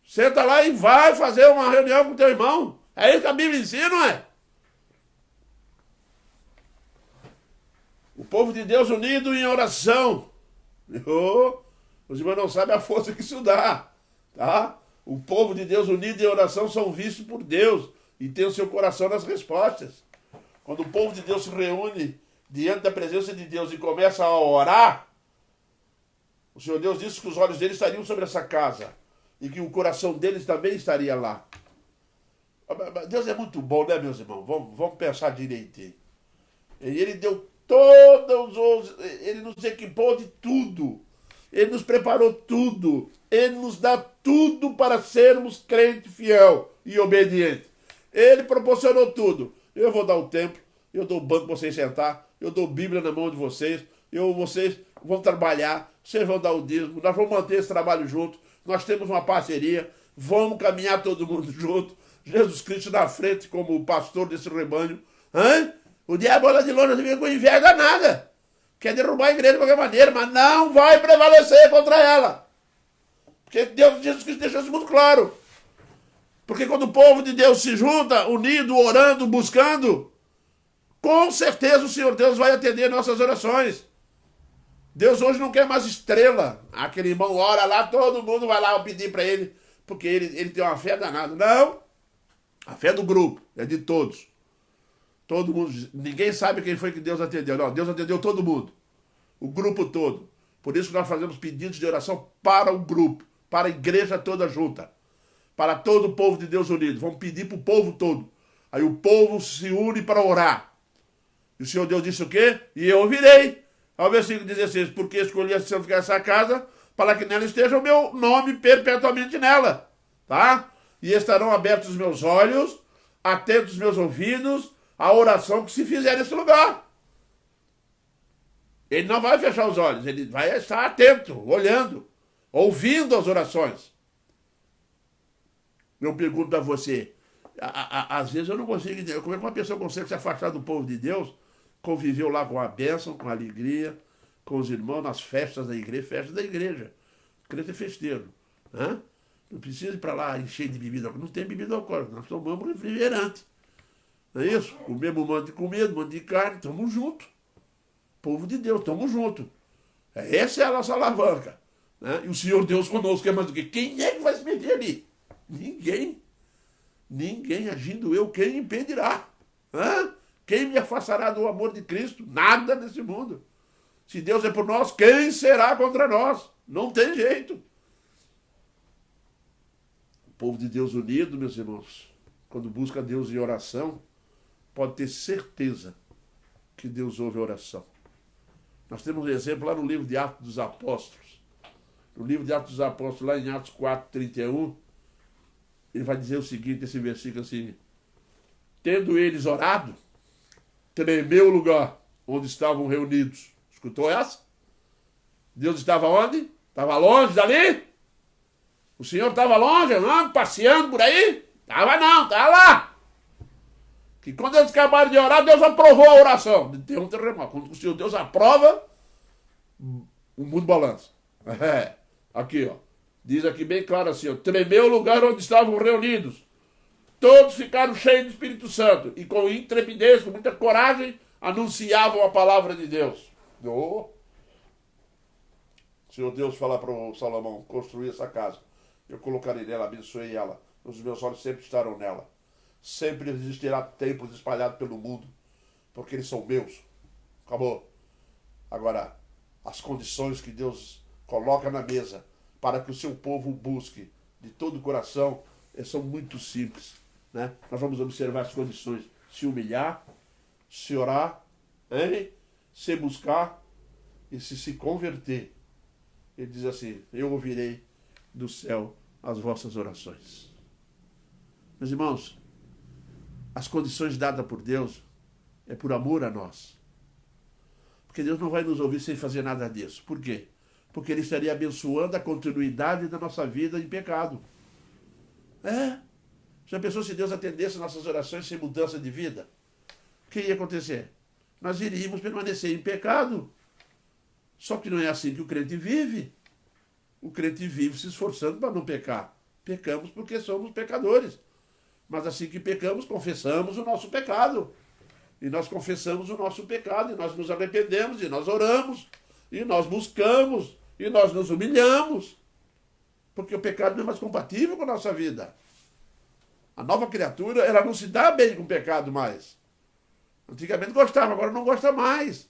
Senta lá e vai fazer uma reunião com o teu irmão. É isso que a Bíblia ensina, não é? O povo de Deus unido em oração. Os irmãos não sabem a força que isso dá, tá? O povo de Deus unido em oração são vistos por Deus e tem o seu coração nas respostas. Quando o povo de Deus se reúne diante da presença de Deus e começa a orar, o Senhor Deus disse que os olhos deles estariam sobre essa casa e que o coração deles também estaria lá. Deus é muito bom, né, meus irmãos? Vamos pensar direitinho. Ele deu Ele nos equipou de tudo. Ele nos preparou tudo. Ele nos dá tudo para sermos crente fiel e obediente. Ele proporcionou tudo. Eu vou dar o templo, eu dou o banco para vocês sentar, eu dou Bíblia na mão de vocês, vocês vão trabalhar, vocês vão dar o dízimo, nós vamos manter esse trabalho junto, nós temos uma parceria, vamos caminhar todo mundo junto, Jesus Cristo na frente como o pastor desse rebanho. O diabo olha de longe, vem com inveja danada, quer derrubar a igreja de qualquer maneira, mas não vai prevalecer contra ela. Porque Jesus Cristo deixou isso muito claro. Porque quando o povo de Deus se junta, unido, orando, buscando, com certeza o Senhor Deus vai atender nossas orações. Deus hoje não quer mais estrela. Aquele irmão ora lá, todo mundo vai lá pedir para ele, porque ele tem uma fé danada. Não, a fé do grupo, é de todos. Todo mundo, ninguém sabe quem foi que Deus atendeu. Não, Deus atendeu todo mundo, o grupo todo. Por isso que nós fazemos pedidos de oração para o grupo, para a igreja toda junta. Para todo o povo de Deus unido. Vamos pedir para o povo todo. Aí o povo se une para orar. E o Senhor Deus disse o quê? E eu ouvirei. Ao versículo 16. Porque escolhi a santificar essa casa, para que nela esteja o meu nome perpetuamente nela. Tá? E estarão abertos os meus olhos, atentos os meus ouvidos, à oração que se fizer nesse lugar. Ele não vai fechar os olhos. Ele vai estar atento, olhando, ouvindo as orações. Eu pergunto a você, às vezes eu não consigo entender, como é que uma pessoa consegue se afastar do povo de Deus, conviveu lá com a bênção, com a alegria, com os irmãos, nas festas da igreja, crente é festeiro, né? Não precisa ir para lá encher de bebida, não tem bebida alcoólica, nós tomamos refrigerante, não é isso? Comemos um monte de comida, um monte de carne, estamos juntos, povo de Deus, estamos juntos, essa é a nossa alavanca, né? E o Senhor Deus conosco é mais do que, quem é que vai se meter ali? Ninguém, agindo eu, quem impedirá? Quem me afastará do amor de Cristo? Nada nesse mundo. Se Deus é por nós, quem será contra nós? Não tem jeito. O povo de Deus unido, meus irmãos, quando busca Deus em oração, pode ter certeza que Deus ouve a oração. Nós temos um exemplo lá no livro de Atos dos Apóstolos. no livro de Atos dos Apóstolos, lá em Atos 4:31, ele vai dizer o seguinte, esse versículo assim: tendo eles orado, tremeu o lugar onde estavam reunidos. Escutou essa? Deus estava onde? Estava longe dali? O Senhor estava longe, andando, passeando por aí? Estava não, estava lá. Que quando eles acabaram de orar, Deus aprovou a oração. Tem um terremoto. Quando o Senhor Deus aprova, o mundo balança. Aqui, ó. Diz aqui bem claro assim, ó, tremeu o lugar onde estavam reunidos. Todos ficaram cheios do Espírito Santo e com intrepidez, com muita coragem, anunciavam a palavra de Deus. O Senhor Deus fala para o Salomão construir essa casa. Eu colocarei nela, abençoei ela. Os meus olhos sempre estarão nela. Sempre existirá templos espalhados pelo mundo, porque eles são meus. Acabou. Agora, as condições que Deus coloca na mesa para que o seu povo busque de todo o coração são muito simples. Né? Nós vamos observar as condições: se humilhar, se orar, se buscar e se converter. Ele diz assim: eu ouvirei do céu as vossas orações. Meus irmãos, as condições dadas por Deus é por amor a nós. Porque Deus não vai nos ouvir sem fazer nada disso. Por quê? Porque Ele estaria abençoando a continuidade da nossa vida em pecado. Já pensou se Deus atendesse nossas orações sem mudança de vida? O que ia acontecer? Nós iríamos permanecer em pecado. Só que não é assim que o crente vive. O crente vive se esforçando para não pecar. Pecamos porque somos pecadores. Mas assim que pecamos, confessamos o nosso pecado. E nós confessamos o nosso pecado, e nós nos arrependemos, e nós oramos, e nós buscamos, e nós nos humilhamos. Porque o pecado não é mais compatível com a nossa vida. A nova criatura, ela não se dá bem com o pecado mais. Antigamente gostava, agora não gosta mais.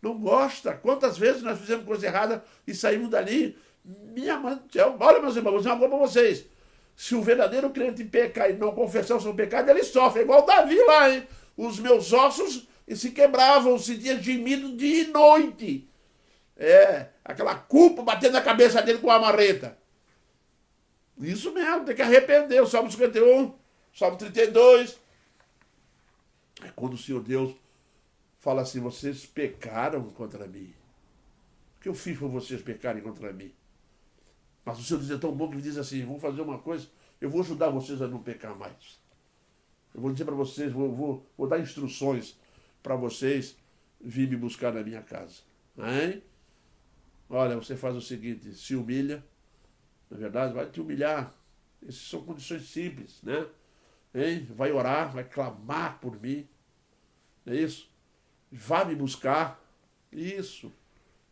Não gosta. Quantas vezes nós fizemos coisa errada e saímos dali? Minha mãe do céu, olha, meus irmãos, vou dizer uma coisa para vocês. Se o verdadeiro crente pecar e não confessar o seu pecado, ele sofre. É igual Davi lá, hein? Os meus ossos se quebravam, sentia gemido dia e noite. Aquela culpa batendo na cabeça dele com a marreta. Isso mesmo, tem que arrepender. O Salmo 51, Salmo 32. É quando o Senhor Deus fala assim: vocês pecaram contra mim. O que eu fiz para vocês pecarem contra mim? Mas o Senhor Deus é tão bom que ele diz assim: vamos fazer uma coisa, eu vou ajudar vocês a não pecar mais. Eu vou dizer para vocês, vou dar instruções para vocês vir me buscar na minha casa. Hein? Olha, você faz o seguinte: se humilha, na verdade, vai te humilhar. Essas são condições simples, né? Hein? Vai orar, vai clamar por mim. É isso? Vá me buscar. Isso.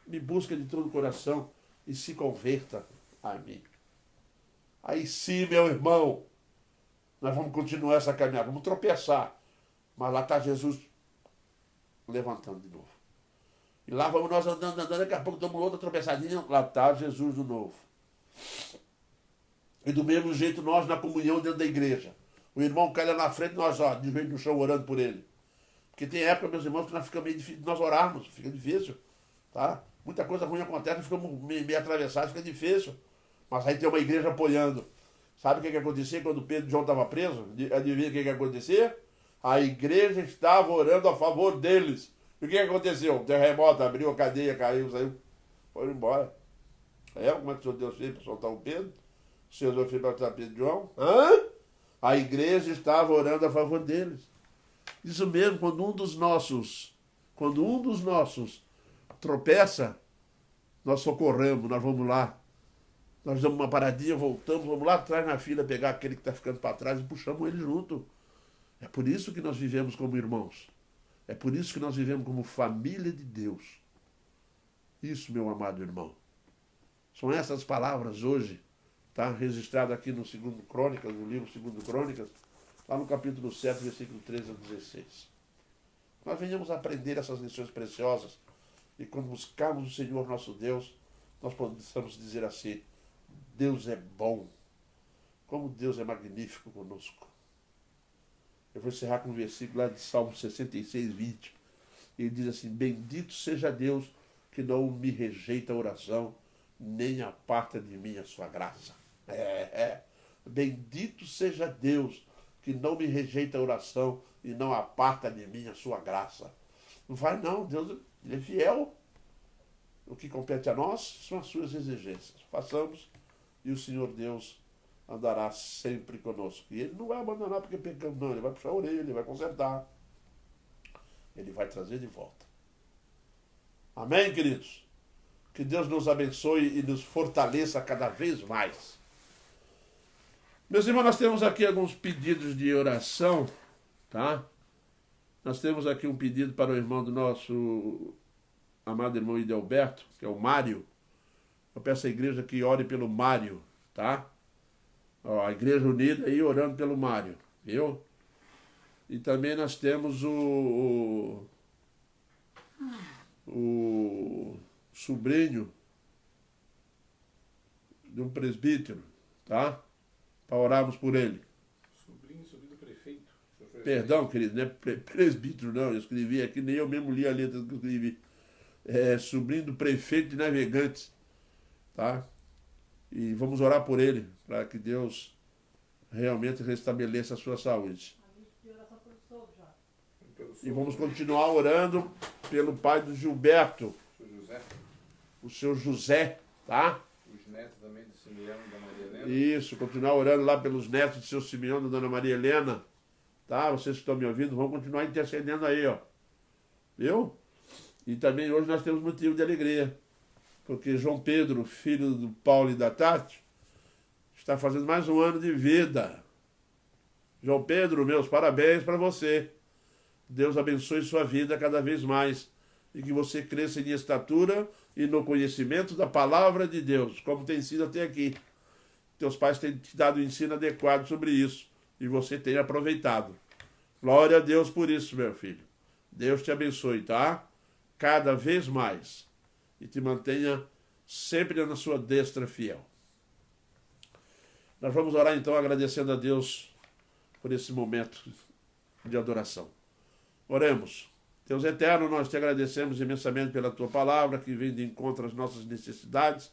Me busca de todo o coração e se converta a mim. Aí sim, meu irmão, nós vamos continuar essa caminhada, vamos tropeçar. Mas lá está Jesus levantando de novo. E lá vamos nós andando, daqui a pouco damos outra tropeçadinha, lá está Jesus de novo. E do mesmo jeito nós na comunhão dentro da igreja. O irmão cai lá na frente, nós de joelho no chão orando por ele. Porque tem época, meus irmãos, que nós fica meio difícil de nós orarmos, fica difícil. Tá? Muita coisa ruim acontece, nós ficamos meio atravessados, fica difícil. Mas aí tem uma igreja apoiando. Sabe o que acontecia quando Pedro e João estavam presos? Adivinha o que acontecia? A igreja estava orando a favor deles. E o que aconteceu? Um terremoto, abriu a cadeia, caiu, saiu, foram embora. Como é que o Senhor Deus fez para soltar o Pedro? O Senhor Deus fez para soltar Pedro e João? A igreja estava orando a favor deles. Isso mesmo, quando um dos nossos tropeça, nós socorremos, nós vamos lá. Nós damos uma paradinha, voltamos, vamos lá atrás na fila pegar aquele que está ficando para trás e puxamos ele junto. É por isso que nós vivemos como irmãos. É por isso que nós vivemos como família de Deus. Isso, meu amado irmão. São essas palavras hoje, tá? Registrado aqui no Segundo Crônicas, no livro Segundo Crônicas, lá no capítulo 7, versículo 13 a 16. Nós venhamos aprender essas lições preciosas e quando buscarmos o Senhor nosso Deus, nós possamos dizer assim: Deus é bom, como Deus é magnífico conosco. Eu vou encerrar com um versículo lá de Salmo 66, 20. Ele diz assim: bendito seja Deus que não me rejeita a oração, nem aparta de mim a sua graça. Bendito seja Deus, que não me rejeita a oração e não aparta de mim a sua graça. Não vai não, Deus ele é fiel. O que compete a nós são as suas exigências. Façamos e o Senhor Deus andará sempre conosco. E Ele não vai abandonar porque pecamos, não. Ele vai puxar a orelha, Ele vai consertar. Ele vai trazer de volta. Amém, queridos? Que Deus nos abençoe e nos fortaleça cada vez mais. Meus irmãos, nós temos aqui alguns pedidos de oração, tá? Nós temos aqui um pedido para o irmão do nosso amado irmão Idelberto, que é o Mário. Eu peço à igreja que ore pelo Mário, tá? Ó, a igreja unida aí orando pelo Mário, viu? E também nós temos o sobrinho de um presbítero, tá? Para orarmos por ele. Sobrinho do prefeito. Perdão, querido, não é presbítero não, eu escrevi aqui, nem eu mesmo li a letra que eu escrevi. É sobrinho do prefeito de Navegantes, tá? E vamos orar por ele, para que Deus realmente restabeleça a sua saúde. E vamos continuar orando pelo pai do Gilberto, o seu José, tá? Os netos também do Simeão e da Maria Helena. Isso, continuar orando lá pelos netos do seu Simeão e da Dona Maria Helena, tá? Vocês que estão me ouvindo, vão continuar intercedendo aí, ó. Viu? E também hoje nós temos motivo de alegria, porque João Pedro, filho do Paulo e da Tati, está fazendo mais um ano de vida. João Pedro, meus parabéns para você. Deus abençoe sua vida cada vez mais e que você cresça em estatura e no conhecimento da palavra de Deus, como tem sido até aqui. Teus pais têm te dado o ensino adequado sobre isso e você tem aproveitado. Glória a Deus por isso, meu filho. Deus te abençoe, tá? Cada vez mais. E te mantenha sempre na sua destra fiel. Nós vamos orar então agradecendo a Deus por esse momento de adoração. Oremos. Deus eterno, nós te agradecemos imensamente pela tua palavra que vem de encontro às nossas necessidades,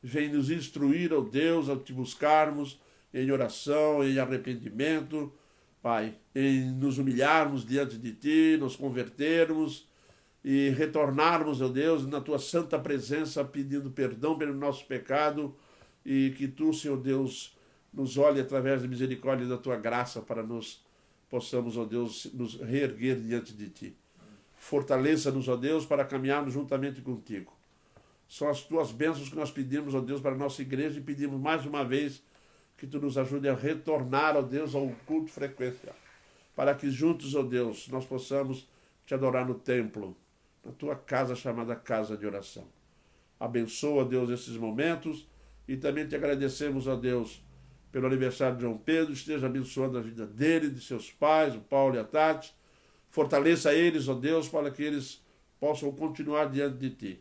vem nos instruir, ó Deus, a te buscarmos em oração, em arrependimento, Pai, em nos humilharmos diante de ti, nos convertermos e retornarmos, ó Deus, na tua santa presença, pedindo perdão pelo nosso pecado e que tu, Senhor Deus, nos olhe através da misericórdia e da tua graça para possamos, ó Deus, nos reerguer diante de ti. Fortaleça-nos, ó Deus, para caminharmos juntamente contigo. São as tuas bênçãos que nós pedimos, ó Deus, para a nossa igreja e pedimos mais uma vez que tu nos ajude a retornar, ó Deus, ao culto frequencial. Para que juntos, ó Deus, nós possamos te adorar no templo, na tua casa chamada casa de oração. Abençoa, ó Deus, esses momentos e também te agradecemos, ó Deus, pelo aniversário de João Pedro. Esteja abençoando a vida dele, de seus pais, o Paulo e a Tati. Fortaleça eles, ó Deus, para que eles possam continuar diante de ti.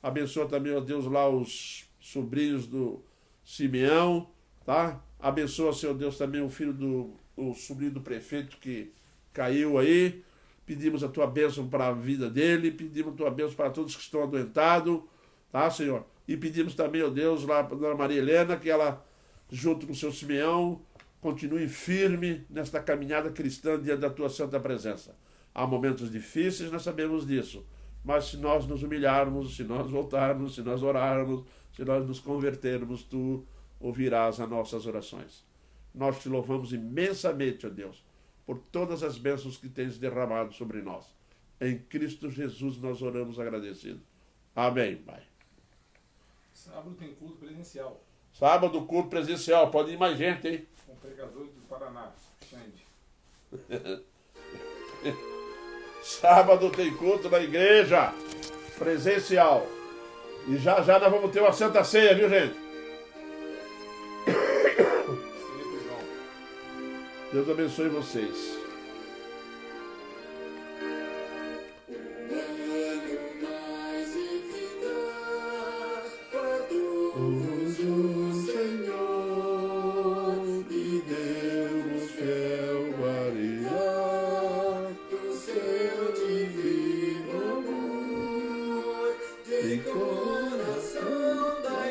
Abençoa também, ó Deus, lá os sobrinhos do Simeão, tá? Abençoa, Senhor Deus, também o sobrinho do prefeito que caiu aí. Pedimos a tua bênção para a vida dele, pedimos a tua bênção para todos que estão adoentados, tá, Senhor? E pedimos também, ó Deus, lá para a Dona Maria Helena, que ela, junto com o seu Simeão, continue firme nesta caminhada cristã diante da tua santa presença. Há momentos difíceis, nós sabemos disso, mas se nós nos humilharmos, se nós voltarmos, se nós orarmos, se nós nos convertermos, tu ouvirás as nossas orações. Nós te louvamos imensamente, ó Deus, por todas as bênçãos que tens derramado sobre nós. Em Cristo Jesus nós oramos agradecidos. Amém, Pai. Sábado tem culto presencial. Sábado, culto presencial. Pode ir mais gente, hein? Com pregadores do Paraná. Xande. Sábado tem culto na igreja. Presencial. E já já nós vamos ter uma santa ceia, viu, gente? Deus abençoe vocês. Coração da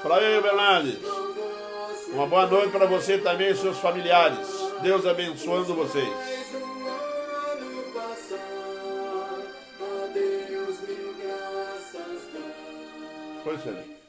Para aí, Bernardes. Uma boa noite para você também e seus familiares. Deus abençoando vocês. Foi, senhor.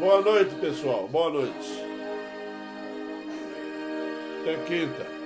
Boa noite, pessoal. Boa noite. Até quinta.